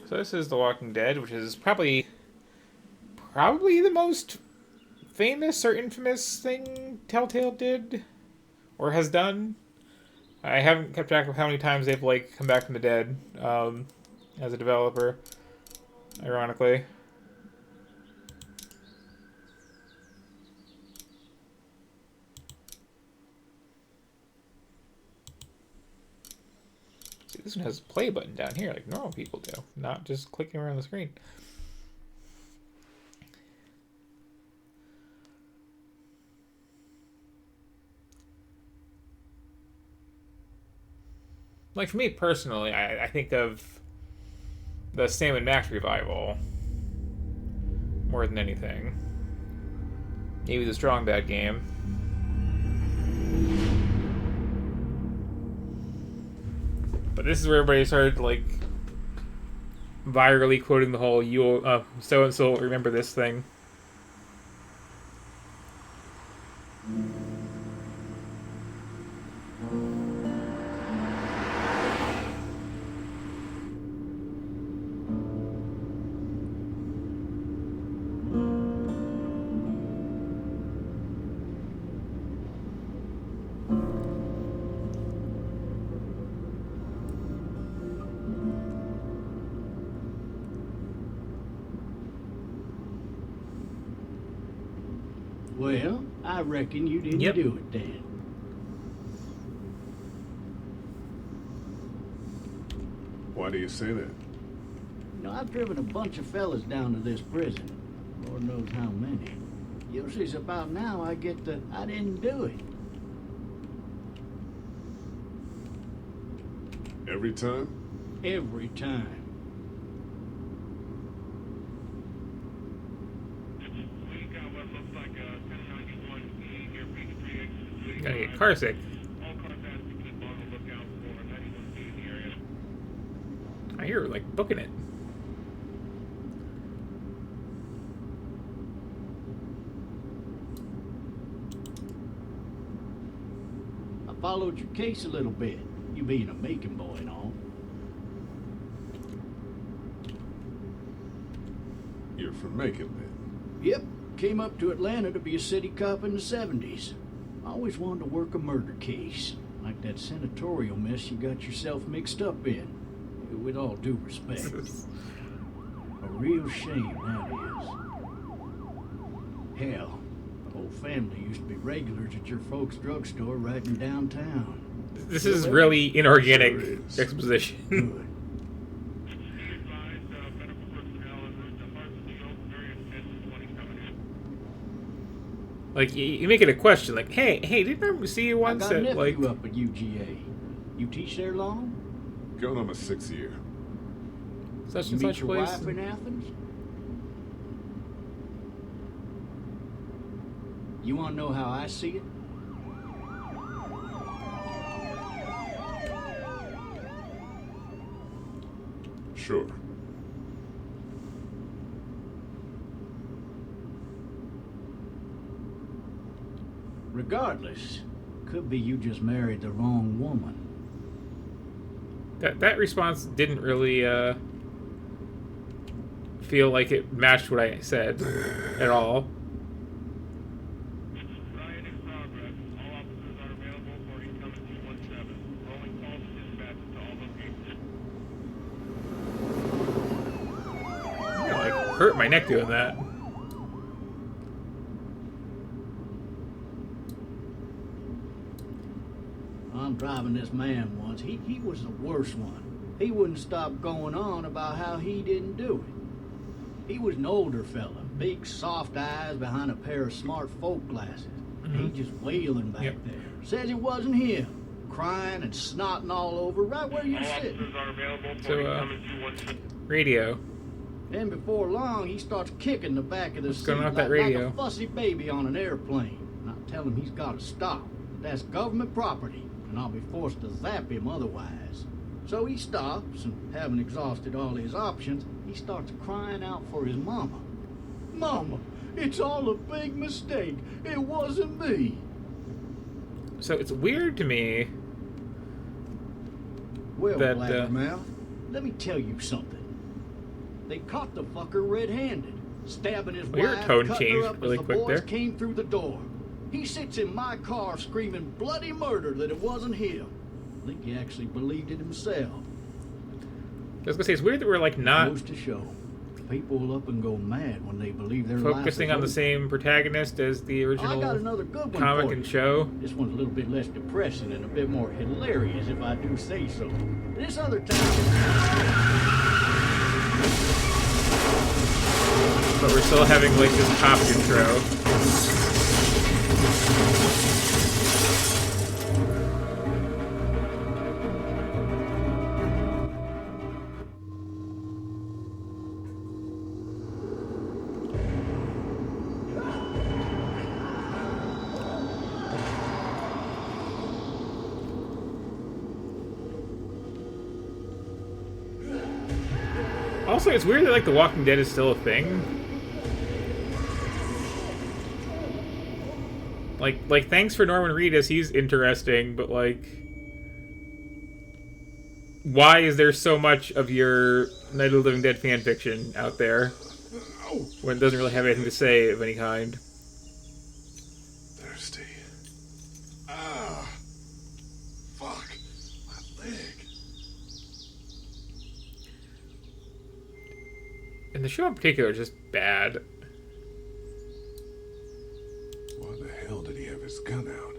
So this is The Walking Dead, which is probably the most famous or infamous thing Telltale did or has done. I haven't kept track of how many times they've like come back from the dead as a developer. Ironically, see this one has a play button down here like normal people do, not just clicking around the screen. Like for me personally, I think of the Sam and Max revival more than anything. Maybe the Strong Bad game. But this is where everybody started like virally quoting the whole "you so and so remember this" thing. Well, I reckon you didn't Yep. do it then. Why do you say that? You know, I've driven a bunch of fellas down to this prison. Lord knows how many. Usually it's about now I get the I didn't do it. Every time? Every time. Gotta get car sick. I hear like booking it. I followed your case a little bit. You being a Macon boy and all. You're from Macon, then? Yep. Came up to Atlanta to be a city cop in the 70s. I always wanted to work a murder case. Like that senatorial mess you got yourself mixed up in. With all due respect. A real shame, that is. Hell, the whole family used to be regulars at your folks' drugstore right in downtown. This is really inorganic Sure is. exposition. Good. Like you make it a question, like, hey, didn't I see you I once got a at nephew like up at UGA. You teach there long? Going on my 6th year. such You and meet such your place? wife in Athens? You want to know how I see it? Sure. Regardless, could be you just married the wrong woman. That response didn't really feel like it matched what I said at all. Riot in progress. All officers are available for incoming 217. Rolling calls and dispatches to all locations. I like hurt my neck doing that. I'm driving this man once. He was the worst one. He wouldn't stop going on about how he didn't do it. He was an older fella, big soft eyes behind a pair of smart folk glasses. He just wailing back Yep. there. Says it wasn't him. Crying and snotting all over right where you're All sitting. officers are available for So, incoming 217. Radio. Then before long, he starts kicking the back of the seat going on with like, that radio? like a fussy baby on an airplane. And I tell him he's got to stop. That's government property, and I'll be forced to zap him otherwise. So he stops, and having exhausted all his options, he starts crying out for his mama. Mama, it's all a big mistake. It wasn't me. So it's weird to me. Well, That, Blabbermouth, let me tell you something. They caught the fucker red-handed, stabbing his Well, your wife, tone cutting changed her up really as the quick boys there. came through the door. He sits in my car screaming bloody murder that it wasn't him. I think he actually believed it himself. I was gonna say, it's weird that we're like not Goes to show, people will up and go mad when they believe their life focusing is on the over. same protagonist as the I got original another good one comic for and you. show. This one's a little bit less depressing and a bit more hilarious, if I do say so. This other time, But we're still having like this cop intro. Also, it's weird that like The Walking Dead is still a thing. Like thanks for Norman Reedus, he's interesting, but like, why is there so much of your Night of the Living Dead fan fiction out there when it doesn't really have anything to say of any kind? Thirsty. Ah. Fuck. My leg. And the show in particular is just bad. Why the hell did he have his gun out?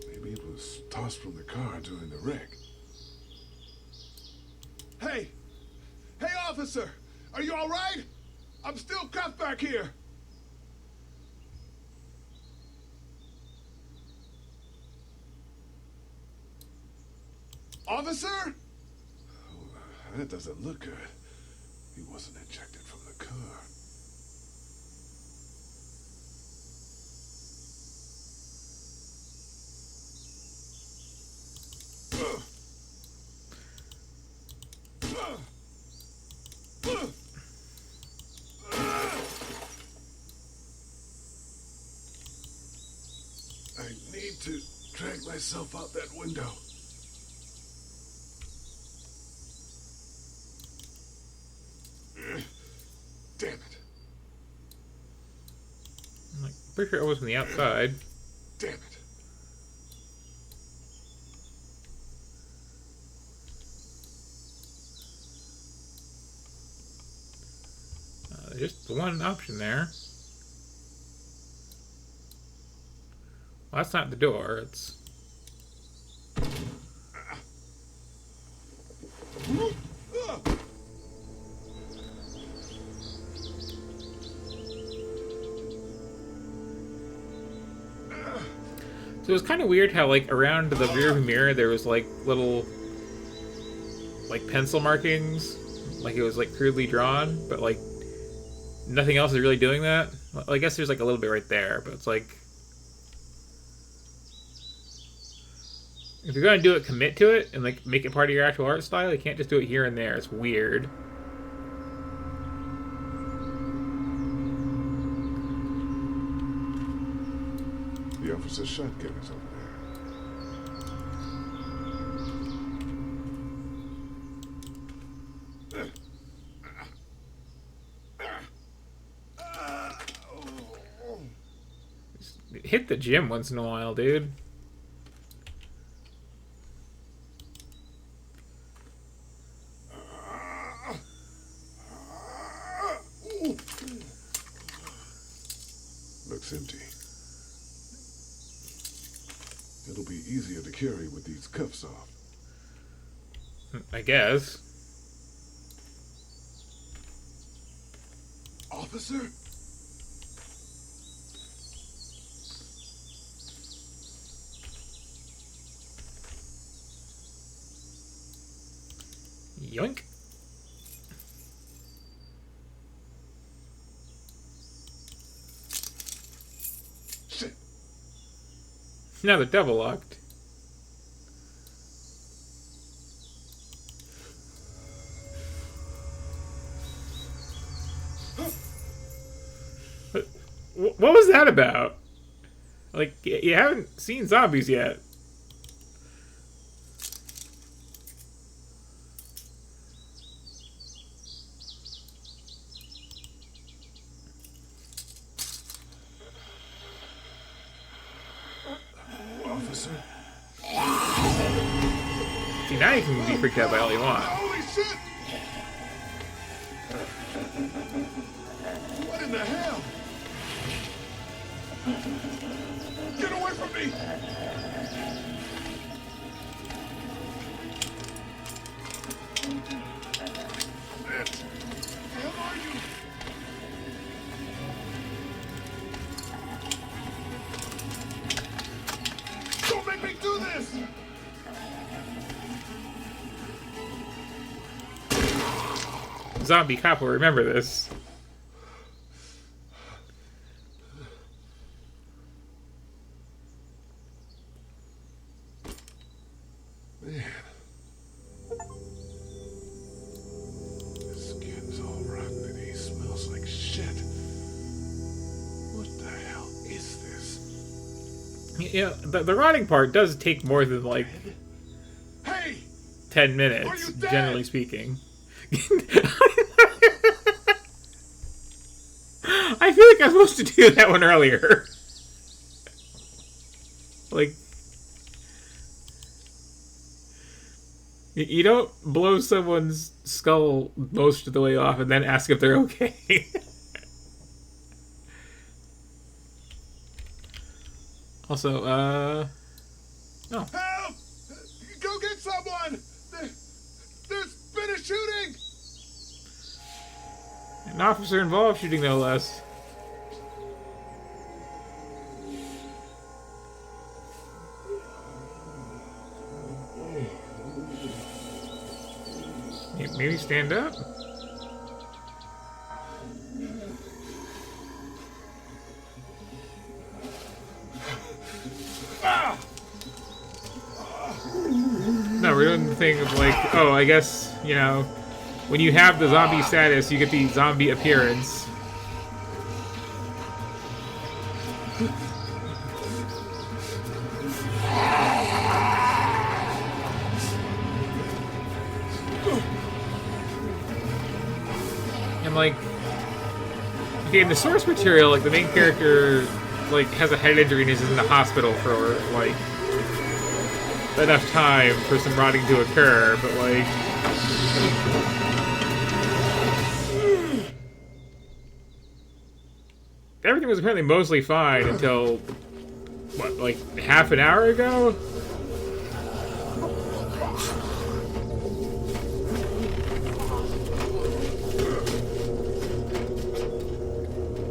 Maybe it was tossed from the car during the wreck. Hey! Hey, officer! Are you all right? I'm still cuffed back here. Officer? Oh, that doesn't look good. He wasn't ejected from the car. I need to drag myself out that window. Damn it. I'm like, pretty sure it was from the outside. Damn it. Just the one option there. Well, that's not the door. It's so it was kind of weird how like around the rearview mirror there was like little like pencil markings, like it was like crudely drawn, but like nothing else is really doing that. Well, I guess there's like a little bit right there, but it's like if you're gonna do it, commit to it and like make it part of your actual art style. You can't just do it here and there. It's weird. The officer's shotgun is over there. Hit the gym once in a while, dude. Looks empty. It'll be easier to carry with these cuffs off. I guess. Officer? Yoink. Shit. Now the double locked. What was that about? Like, you haven't seen zombies yet. be freaked out by all you want. Holy shit! What in the hell? Get away from me! Bitch! The hell are you? Don't make me do this! Zombie cop will remember this. Man. His skin's all rotten and he smells like shit. What the hell is this? You know, the rotting part does take more than like Hey! 10 Are minutes, you dead? generally speaking. I feel like I was supposed to do that one earlier. Like, you don't blow someone's skull most of the way off and then ask if they're okay. Also, oh. Help! Go get someone! There's been a shooting! An officer involved shooting, no less. Maybe stand up? No, we're doing the thing of like, oh, I guess, you know, when you have the zombie status, you get the zombie appearance. And like, okay, in the source material, like the main character, like has a head injury and is in the hospital for like enough time for some rotting to occur, but like, everything was apparently mostly fine until what, like half an hour ago?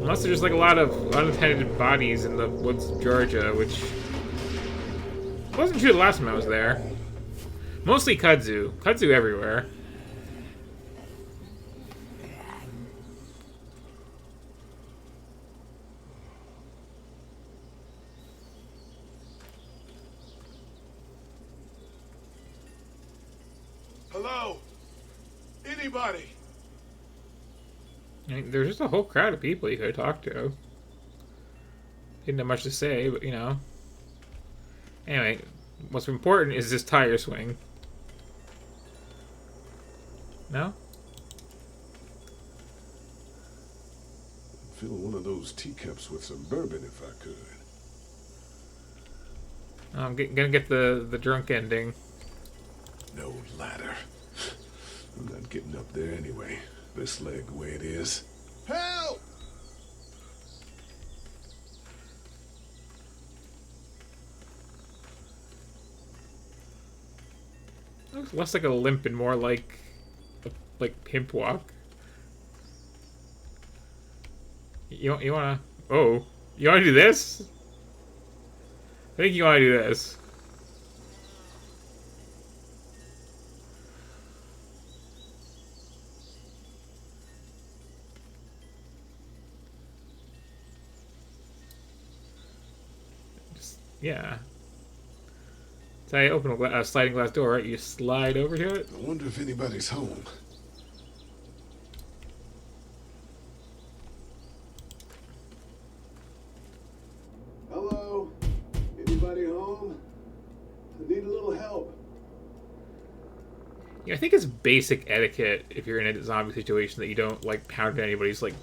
Unless there's like a lot of unattended bodies in the woods of Georgia, which wasn't true the last time I was there. Mostly kudzu. Kudzu everywhere. Hello? Anybody? I mean, there's just a whole crowd of people you could talk to. Didn't have much to say, but you know. Anyway, what's important is this tire swing. No? I'd fill one of those teacups with some bourbon if I could. I'm gonna get the drunk ending. No ladder. I'm not getting up there anyway. This leg the way it is. Help! Looks less like a limp and more like a pimp walk. You wanna? Oh, you wanna do this? I think you wanna do this. Yeah. So I open a sliding glass door, right? You slide over to it. I wonder if anybody's home. Hello? Anybody home? I need a little help. Yeah, I think it's basic etiquette if you're in a zombie situation that you don't like pound anybody's like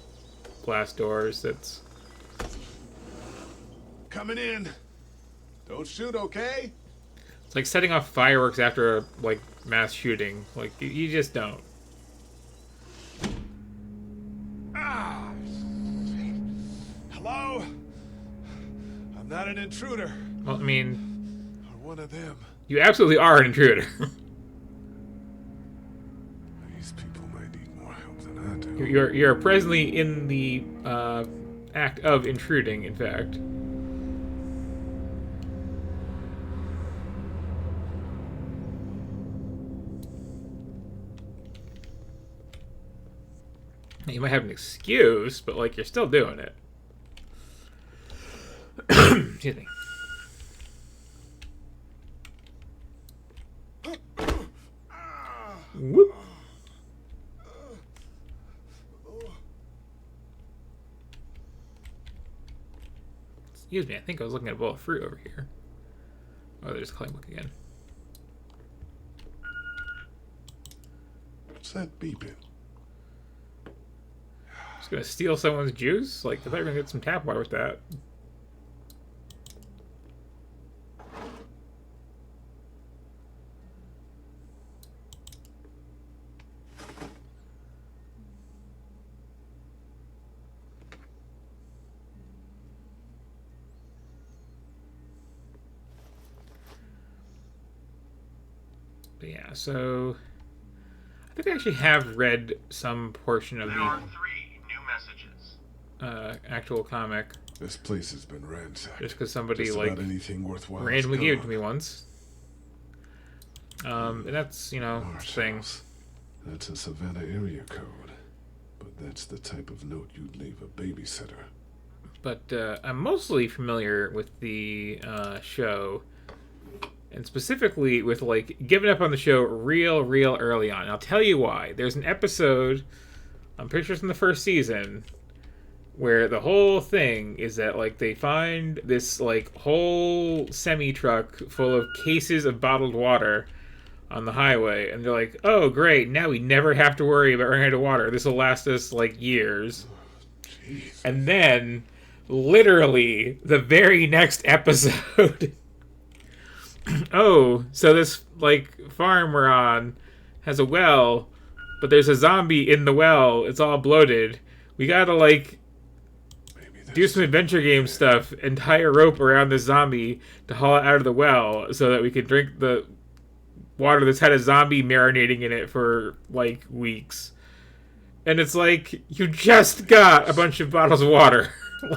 glass doors. That's Coming in. Don't shoot, okay? it's like setting off fireworks after a like mass shooting. Like, you just don't. Ah! Hello? I'm not an intruder. Well, I mean, Or one of them. you absolutely are an intruder. These people might need more help than I do. You're presently in the act of intruding, in fact. You might have an excuse, but like you're still doing it. Excuse me. Whoop. Excuse me, I think I was looking at a bowl of fruit over here. Oh, there's a claim book again. What's that beeping? Just gonna steal someone's juice? Like, I thought you were gonna get some tap water with that. But yeah, so I think I actually have read some portion of There the are 3 new messages. actual comic, This place has been ransacked. just because somebody Just like about anything worthwhile has randomly gone. gave it to me once. And that's, you know, Large thing. house. That's a Savannah area code. But that's the type of note you'd leave a babysitter. But I'm mostly familiar with the show, and specifically with like giving up on the show real early on. And I'll tell you why. There's an episode, I'm pretty sure it's in the first season, where the whole thing is that like they find this like whole semi truck full of cases of bottled water on the highway, and they're like, oh great, now we never have to worry about running out of water. This will last us like years. Jeez. And then literally the very next episode oh, so this like farm we're on has a well, but there's a zombie in the well. It's all bloated. We gotta like Maybe do some adventure game stuff and tie a rope around the zombie to haul it out of the well so that we can drink the water that's had a zombie marinating in it for like weeks. And it's like, you just got a bunch of bottles of water.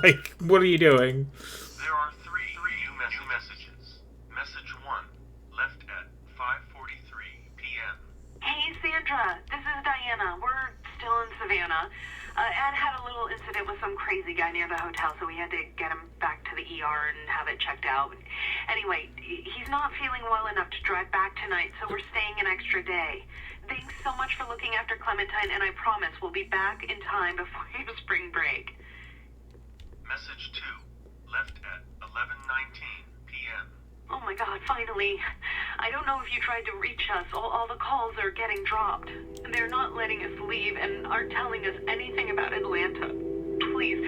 Like, what are you doing? There are 3 new messages. Message 1, left at 5:43 p.m. Hey, Sandra. This is Diana. We're still in Savannah. Ed had a little incident with some crazy guy near the hotel, so we had to get him back to the ER and have it checked out. Anyway, he's not feeling well enough to drive back tonight, so we're staying an extra day. Thanks so much for looking after Clementine, and I promise we'll be back in time before your spring break. Message 2, left at 11:19 p.m. Oh my god, finally. I don't know if you tried to reach us. All the calls are getting dropped. They're not letting us leave and aren't telling us anything about Atlanta. Please,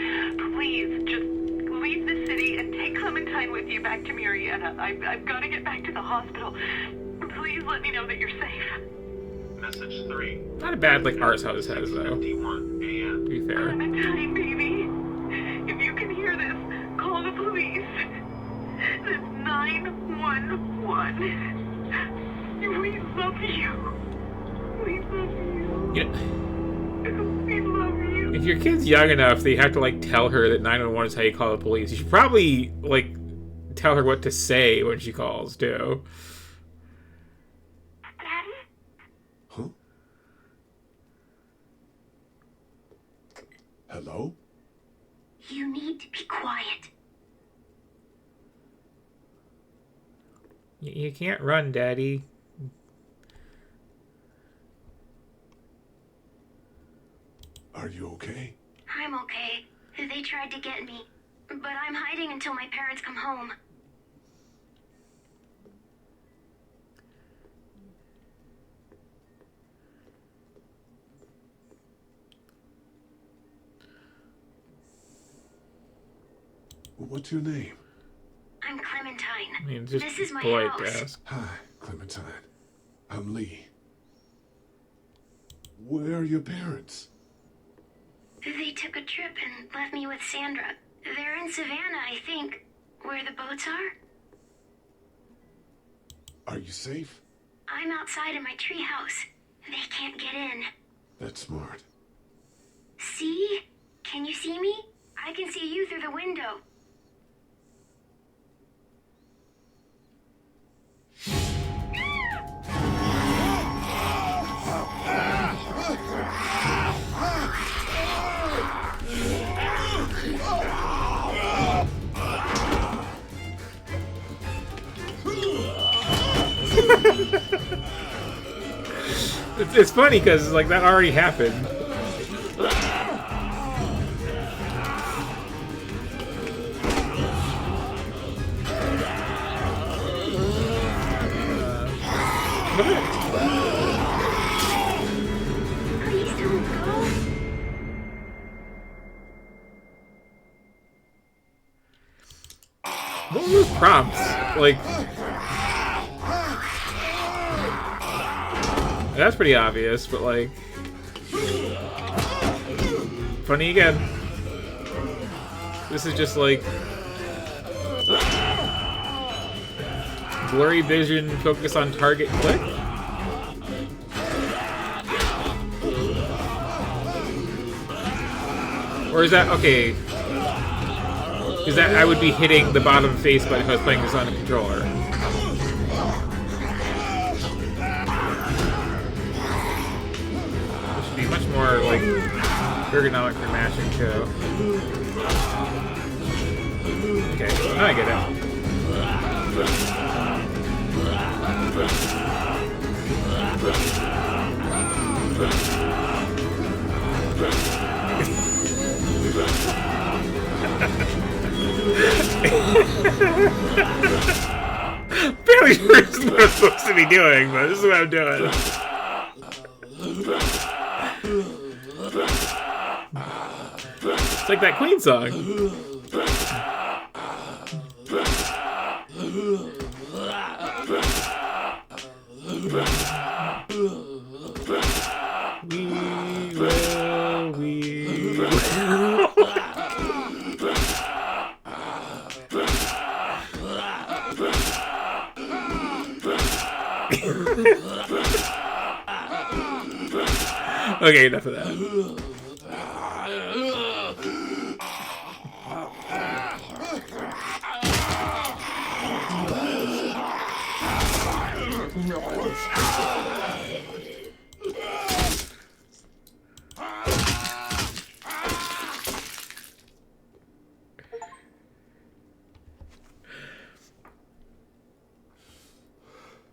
just leave the city and take Clementine with you back to Murrieta. I've got to get back to the hospital. Please let me know that you're safe. Message 3, Not a bad like ours house has though, 51 a.m. to be fair. Clementine, baby. If you can hear this, call the police. That's 911. We love you. We love you. You know, We love you. if your kid's young enough, they have to like tell her that 911 is how you call the police. You should probably like tell her what to say when she calls too. Daddy? Huh? Hello? You need to be quiet. You can't run, Daddy. Are you okay? I'm okay. They tried to get me, but I'm hiding until my parents come home. What's your name? I'm Clementine. I mean, just This is my polite house. to ask. Hi, Clementine. I'm Lee. Where are your parents? They took a trip and left me with Sandra. They're in Savannah, I think, where the boats are. Are you safe? I'm outside in my treehouse. They can't get in. That's smart. See? Can you see me? I can see you through the window. It's funny because like that already happened. Please don't go. What were those prompts? Like, that's pretty obvious, but like, funny again. This is just like blurry vision, focus on target, click. Or is that okay? Is that I would be hitting the bottom face button if I was playing this on a controller? It should be much more like ergonomic for mashing too. Okay, now I get Barely sure this is what I'm supposed to be doing, but this is what I'm doing. It's like that Queen song. We will. Okay, enough of that.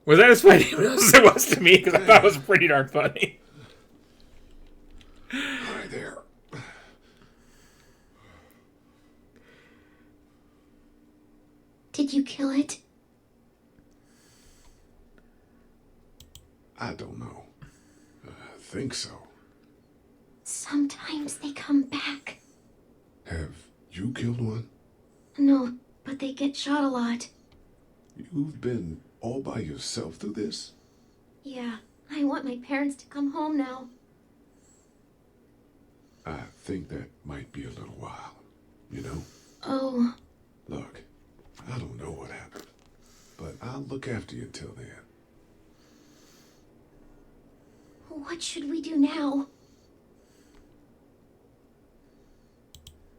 Was that as funny as it was to me? Because I thought it was pretty darn funny. Hi there. Did you kill it? I don't know. I think so. Sometimes they come back. Have you killed one? No, but they get shot a lot. You've been all by yourself through this? Yeah, I want my parents to come home now. I think that might be a little while, you know? Oh. Look, I don't know what happened, but I'll look after you until then. What should we do now?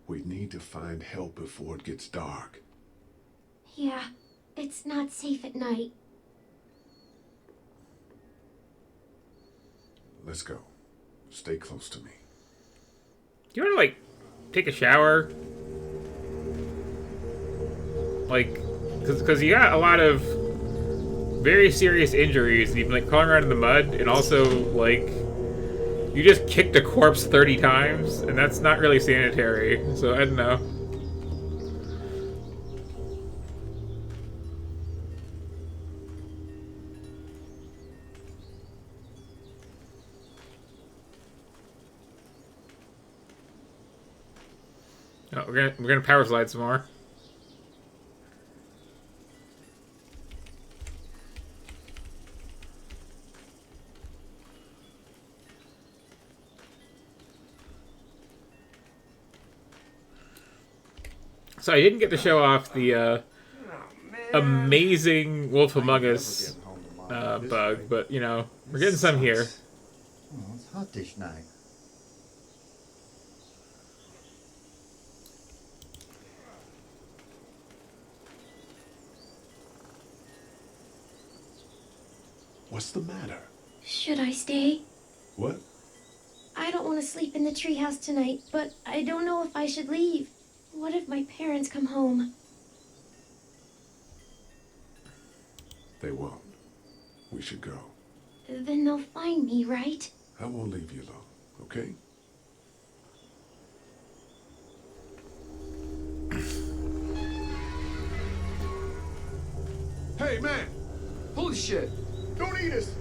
We need to find help before it gets dark. Yeah, it's not safe at night. Let's go. Stay close to me. Do you want to, like, take a shower? Like, because you got a lot of very serious injuries. You've been, like, crawling around in the mud, and also, like, you just kicked a corpse 30 times, and that's not really sanitary, so I don't know. Oh, we're gonna power slide some more. So I didn't get to show off the amazing Wolf Among Us bug, but you know, we're getting some here. Oh, it's hot this night. What's the matter? Should I stay? What? I don't want to sleep in the treehouse tonight, but I don't know if I should leave. What if my parents come home? They won't. We should go. Then they'll find me, right? I won't leave you alone, okay? Hey, man! Holy shit! Don't eat us!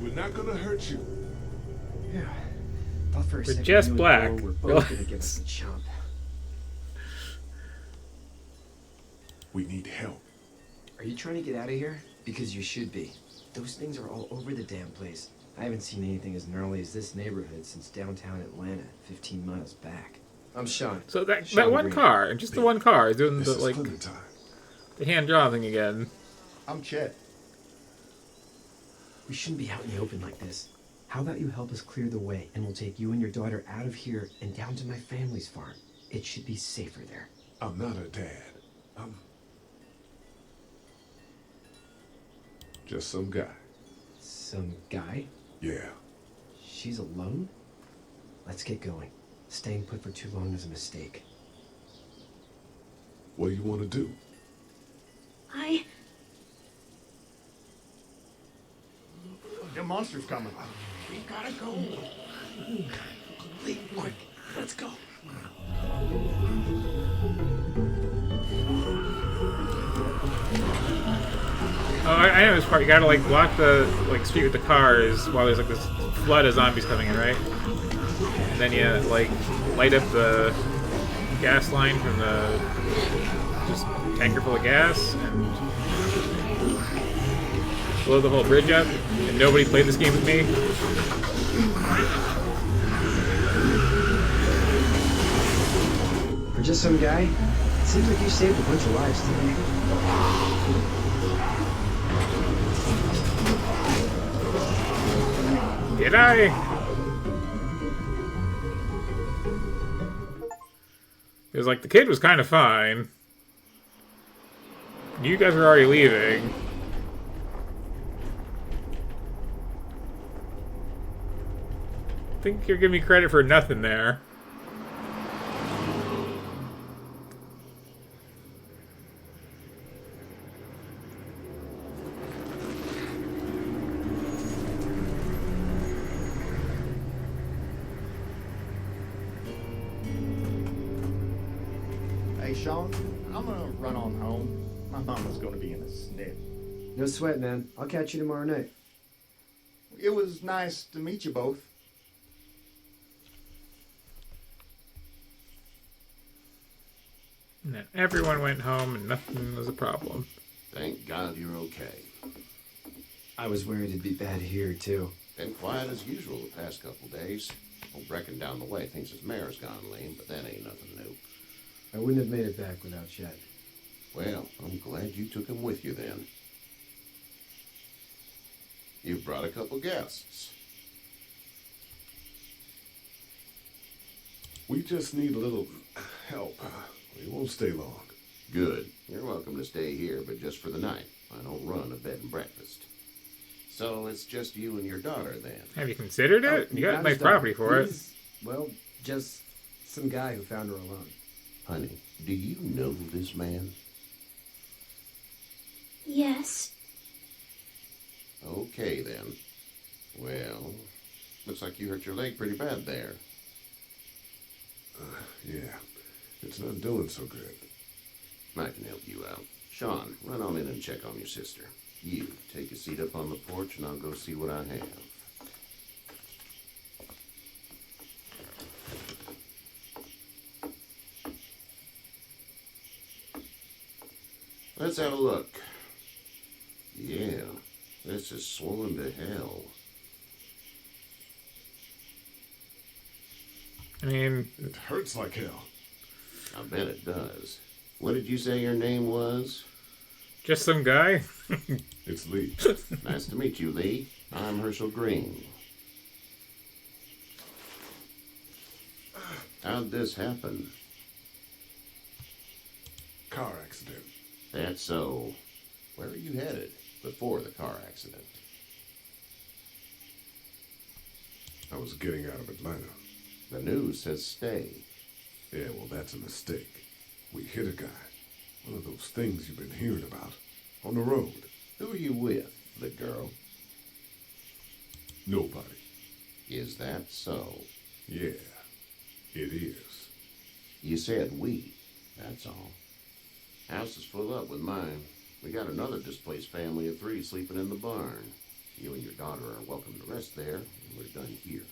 We're not gonna hurt you. Yeah. Thought for a second Jess you and Black. Cole were both gonna give us a chump. We need help. Are you trying to get out of here? Because you should be. Those things are all over the damn place. I haven't seen anything as gnarly as this neighborhood since downtown Atlanta, 15 miles back. I'm Sean. So that Sean one Green. car, just the one car, is doing This the is like Clinton time. the hand draw thing again. I'm Chet. We shouldn't be out in the open like this. How about you help us clear the way, and we'll take you and your daughter out of here and down to my family's farm. It should be safer there. I'm not her dad. I'm just some guy. Some guy? Yeah. She's alone? Let's get going. Staying put for too long is a mistake. What do you want to do? The monster's coming. We gotta go. Leave, quick. Let's go. Oh, I know this part. You gotta like block the like street with the cars while there's like this flood of zombies coming in, right? And then you like light up the gas line from the just tanker full of gas and blow the whole bridge up. And nobody played this game with me. For just some guy, it seems like you saved a bunch of lives today. Did I? It was like the kid was kind of fine. You guys were already leaving. I think you're giving me credit for nothing there. Hey, Sean, I'm gonna run on home. My mama's gonna be in a snip. No sweat, man. I'll catch you tomorrow night. It was nice to meet you both. And then everyone went home and nothing was a problem. Thank God you're okay. I was worried it'd be bad here, too. Been quiet as usual the past couple days. Old Brecken down the way thinks his mare's gone lame, but that ain't nothing new. I wouldn't have made it back without Chet. Well, I'm glad you took him with you then. You've brought a couple guests. We just need a little help. We won't stay long. Good. You're welcome to stay here, but just for the night. I don't run a bed and breakfast. So it's just you and your daughter then? Have you considered it? You got nice property for it. Well, just some guy who found her alone. Honey, do you know this man? Yes. Okay, then. Well, looks like you hurt your leg pretty bad there. Yeah, it's not doing so good. I can help you out. Sean, run on in and check on your sister. You, take a seat up on the porch and I'll go see what I have. Let's have a look. Yeah, this is swollen to hell. I mean, It hurts like hell. I bet it does. What did you say your name was? Just some guy? It's Lee. Nice to meet you, Lee. I'm Herschel Green. How'd this happen? Car accident. That's so. Where are you headed before the car accident? I was getting out of Atlanta. The news says stay. Yeah, well, that's a mistake. We hit a guy. One of those things you've been hearing about. On the road. Who are you with? The girl? Nobody. Is that so? Yeah, it is. You said we. That's all. House is full up with mine. We got another displaced family of 3 sleeping in the barn. You and your daughter are welcome to rest there, and we're done here.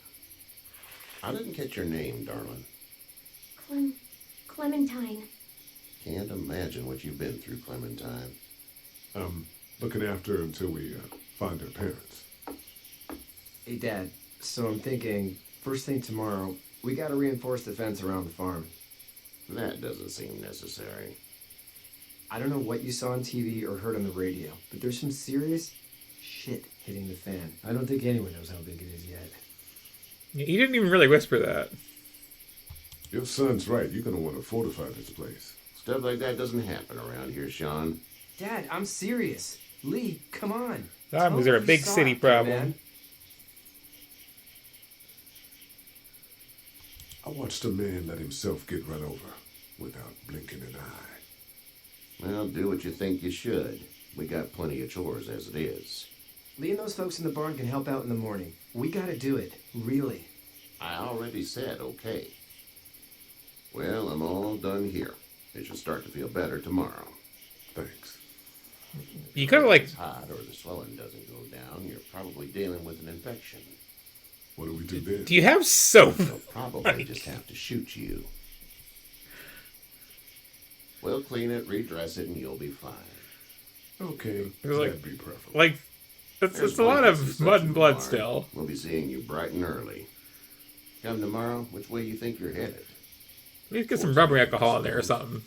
I didn't catch your name, darling. Clementine. Can't imagine what you've been through, Clementine. I'm looking after her until we find her parents. Hey, Dad. So I'm thinking, first thing tomorrow, we gotta reinforce the fence around the farm. That doesn't seem necessary. I don't know what you saw on TV or heard on the radio, but there's some serious shit hitting the fan. I don't think anyone knows how big it is yet. He didn't even really whisper that. Your son's right. You're gonna want to fortify this place. Stuff like that doesn't happen around here, Sean. Dad, I'm serious. Lee, come on. Zombies are a big city problem. Man. I watched a man let himself get run over without blinking an eye. Well, do what you think you should. We got plenty of chores as it is. Lee and those folks in the barn can help out in the morning. We gotta do it. Really. I already said okay. Well, I'm all done here. It should start to feel better tomorrow. Thanks. You could have, like... If it's hot or the swelling doesn't go down, you're probably dealing with an infection. What do we do then? Do you have soap? They'll probably just have to shoot you. We'll clean it, redress it, and you'll be fine. Okay, Like- that'd be preferable. Like, it's a lot of mud and blood still. We'll be seeing you bright and early. Come tomorrow, which way you think you're headed? Let's get some rubbing alcohol in there or something.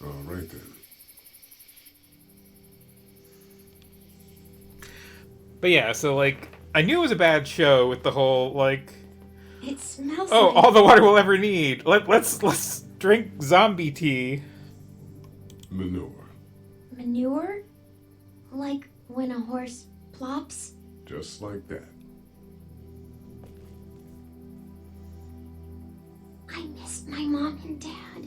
All right then. But yeah, so like, I knew it was a bad show with the whole like, It smells oh, like... all the water we'll ever need. Let's drink zombie tea. Manure. Manure? Like when a horse plops? Just like that. I miss my mom and dad.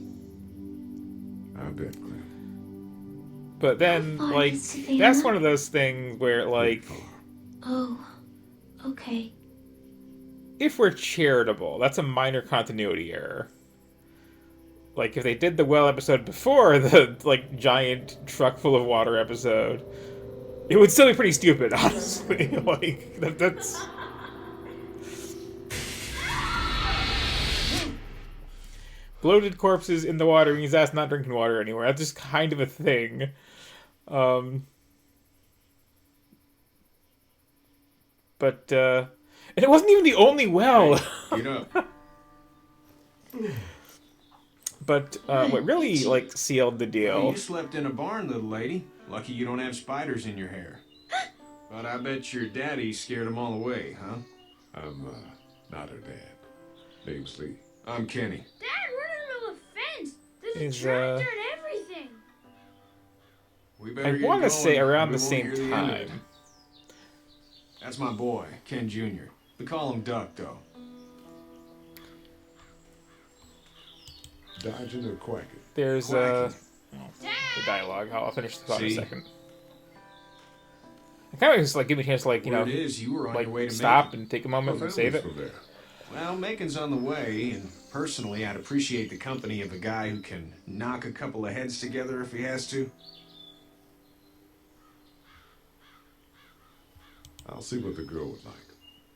I bet, Clem. But then, How far like, is Savannah? that's one of those things where, like, Oh, okay. if we're charitable, that's a minor continuity error. Like, if they did the well episode before the, like, giant truck full of water episode, it would still be pretty stupid, honestly. Like, that's... Bloated corpses in the water means that's not drinking water anywhere. That's just kind of a thing. But, and it wasn't even the only well. Get up. But what really, like, sealed the deal... You slept in a barn, little lady. Lucky you don't have spiders in your hair. But I bet your daddy scared them all away, huh? I'm not her dad. Name's Lee. I'm Kenny. Dad, we're in the middle of a fence. There's Is, a tractor and everything. We better I get want to going. say around We the won't same hear the end of it. time. That's my boy, Ken Jr. We call him Duck, though. Dodging or quacking? There's, Quacking. the dialogue. I'll finish the thought in a See? second. I kind of just, like, give me a chance to, like, you Word know, is you were on like, your way to stop Macon. and take a moment and save it. Well, Macon's on the way, and personally, I'd appreciate the company of a guy who can knock a couple of heads together if he has to. I'll see what the girl would like.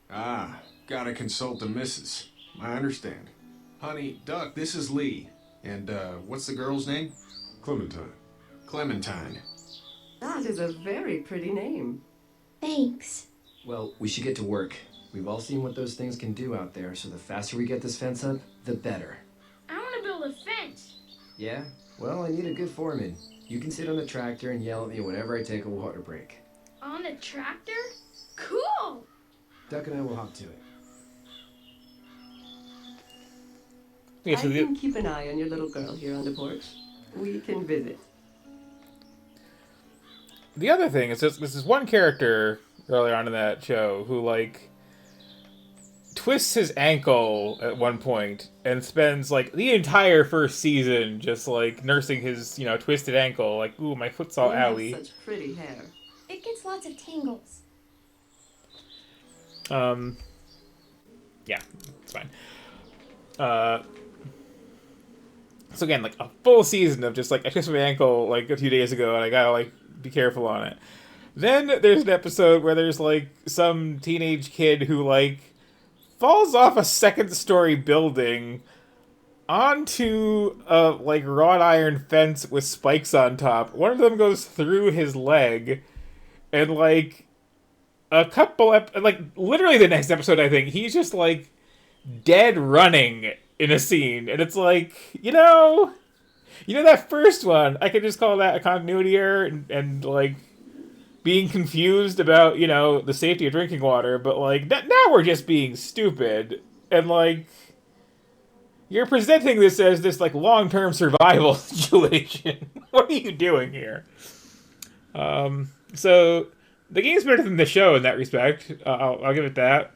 Ah, gotta consult the missus. I understand. Honey, Duck, this is Lee. And, what's the girl's name? Clementine. Clementine. That is a very pretty name. Thanks. Well, we should get to work. We've all seen what those things can do out there, so the faster we get this fence up, the better. I want to build a fence. Yeah? Well, I need a good foreman. You can sit on the tractor and yell at me whenever I take a water break. On a tractor? Cool! Duck and I will hop to it. Okay, I can keep an eye on your little girl here on the porch. We can visit. the other thing is this is one character earlier on in that show who, like, twists his ankle at one point and spends, like, the entire first season just, like, nursing his, twisted ankle. Like, ooh, my foot's all owie. Such pretty hair. It gets lots of tingles. Yeah, it's fine. So again, like, a full season of just, like, I twisted my ankle, like, a few days ago, and I gotta, like, be careful on it. Then there's an episode where there's, like, some teenage kid who, like, falls off a second-story building onto a, like, wrought iron fence with spikes on top. One of them goes through his leg, and, like, a couple... literally the next episode, I think, he's just, like, dead running in a scene. And it's like, that first one, I could just call that a continuity error and like, being confused about, the safety of drinking water, but, like, now we're just being stupid. And, like, you're presenting this as this, like, long-term survival situation. What are you doing here? So, the game's better than the show in that respect. I'll give it that.